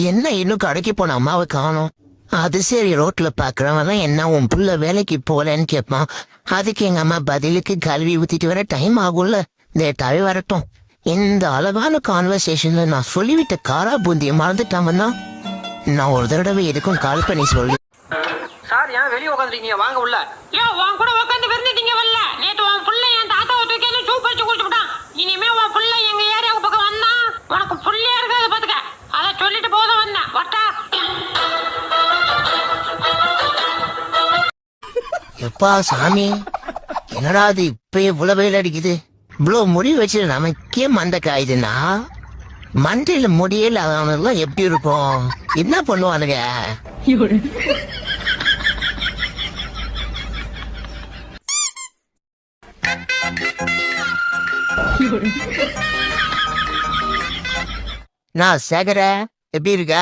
என்ன இன்னும் கடைக்கு போன அம்மாவை காணோம். அது சரி, ரோட்ல பாக்குறவன் என்ன உன் புள்ள வேலைக்கு போலன்னு கேட்பான். அதுக்கு எங்க அம்மா பதிலுக்கு கல்வி ஊத்திட்டு வர டைம் ஆகும்ல, லேட்டாவே வரட்டும். இந்த அழகான கான்வர்சேஷன்ல நான் சொல்லிவிட்ட காரா பூந்திய மறந்துட்டாங்கன்னா நான் ஒரு தடவை எதுக்கும் கால் பண்ணி சொல்லி. சார் ஏன் வெளியே உட்காந்துருக்கீங்க, வாங்க உள்ள. ஏன் உன் கூட உட்காந்து விருந்துட்டீங்க வரல? நேத்து உன் புள்ள என் தாத்தாவை தூக்கி சூப் வச்சு குடிச்சுட்டான். இனிமே உன் புள்ள எங்க ஏரியாவுக்கு பக்கம் வந்தா உனக்கு புள்ளையா இருக்காது பாத்துக்க. அதை சொல்லிட்டு போத வந்தேன் வட்டா. எப்பா சாமி, என்னடா அது இப்பயே இவ்வளவு வெயில் அடிக்குது. இவ்வளவு முடி வச்சு நமக்கே மண்டை காயுதுன்னா மண்டையில முடியல அவனுலாம் எப்படி இருக்கும், என்ன பண்ணுவானுங்க? நான் சேகர, எப்படி இருக்க?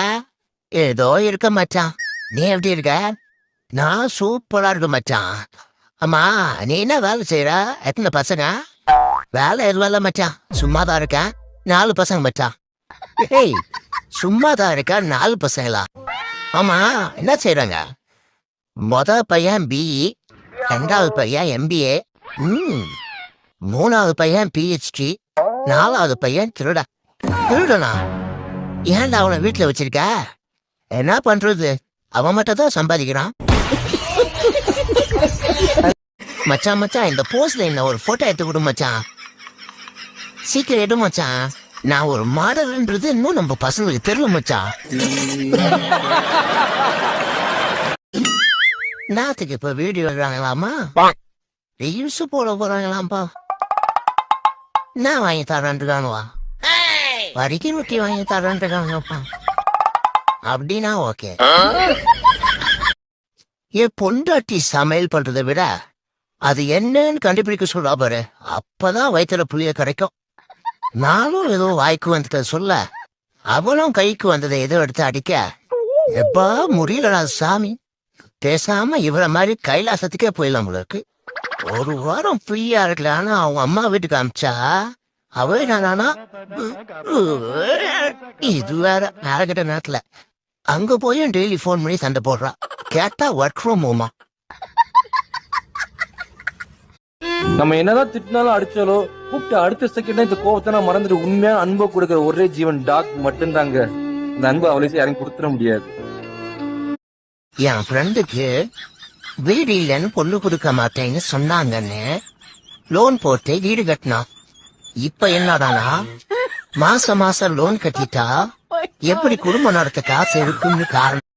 ஏதோ இருக்க மச்சான், நீ எப்படி இருக்க? நான் சூப்பரா இருக்க மச்சான். அம்மா நீ என்ன வேலை செய்யற? எத்தனை பசங்க? வேலை எதுவும் இல்ல மச்சான், சும்மாதான் இருக்கேன். 4 பசங்க மச்சான். ஏய், சும்மாதான் இருக்க 4 பசங்களா? ஆமா, என்ன செய்யறாங்க? மொத பையன் பிஇ, 2வது பையன் எம்பிஏ, 3வது பையன் பிஹெச்டி, 4வது பையன் திருடனா? ஏன்டா அவனை வீட்டுல வச்சிருக்க? என்ன பண்றது, அவன் மட்டும் தான் சம்பாதிக்கிறான். மச்சான் மச்சான், இந்த போஸ்ட்ல என்ன ஒரு போட்டோ எடுத்து கொடு மச்சான், சீக்கிரம் எடு மச்சான். நான் ஒரு மாடல்ன்றது இன்னும் நம்ம பசங்களுக்கு தெரியல மச்சான். நாத்துக்கு இப்ப வீடியோ எடுறாங்களாமா, ரீல்ஸ் போட போறாங்களாம்பா. நான் வாங்கி தரேன்ட்டுக்கானுவா, வரிக்கி ரொட்டி வாங்கி தரேன்ட்டுக்காங்கப்பா. அப்படின்னா ஓகே. என் பொண்டாட்டி சமையல் பண்றதை விட அது என்னன்னு கண்டுபிடிக்க சொல்றா பாரு, அப்பதான் வயிற்றுல புளிய கிடைக்கும். நானும் ஏதோ வாய்க்கு வந்துட்ட சொல்ல, அவளும் கைக்கு வந்ததை ஏதோ எடுத்து அடிக்க, எப்பா முடியலடா சாமி. பேசாம இவரை மாதிரி கைலாசத்துக்கே போயிடலாம் உங்களுக்கு. ஒரு வாரம் ஃப்ரீயா இருக்கலான்னு அவங்க அம்மா வீட்டுக்கு அமிச்சா அவ நானா இது வேற நேரகிட்ட நேரத்துல அங்க போய் டெய்லி போன் பண்ணி சண்டை போடுறா. கேட்டா ஒர்க் ஃப்ரம் ஹோமா. நம்ம என்னதான் திட்டினாலும் அடிச்சாலோ கூப்பிட்டு அடுத்த செகண்ட் இந்த கோவத்தை மறந்துட்டு உண்மையா அன்பை கொடுக்குற ஒரே ஜீவன் டாக் மட்டும்தாங்க. இந்த அன்பு அவளையும் யாரையும் கொடுத்துட முடியாது. என் ஃப்ரெண்டுக்கு வீடு இல்லைன்னு பொண்ணு கொடுக்க மாட்டேன்னு சொன்னாங்கன்னு லோன் போட்டு வீடு கட்டினான். இப்ப என்னடானா மாசம் மாசம் லோன் கட்டிட்டா எப்படி குடும்பம் நடத்த காசு இருக்குன்னு காரணம்